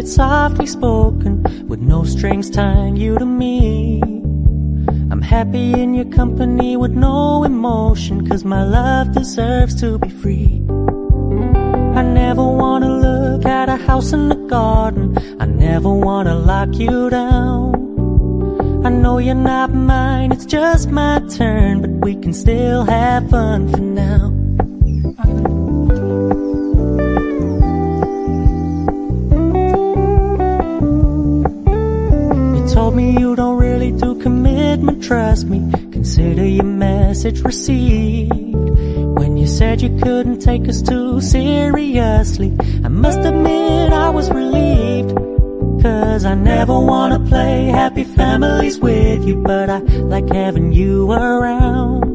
it's softly spoken, with no strings tying you to me. I'm happy in your company with no emotion, 'cause my love deserves to be free. I never wanna look at a house in the garden, I never wanna lock you down. I know you're not mine, it's just my turn, but we can still have fun for now. You told me you don't really do commitment, trust me, consider your message received. When you said you couldn't take us too seriously, I must admit I was relieved. 'Cause I never wanna play happy families with you, but I like having you around.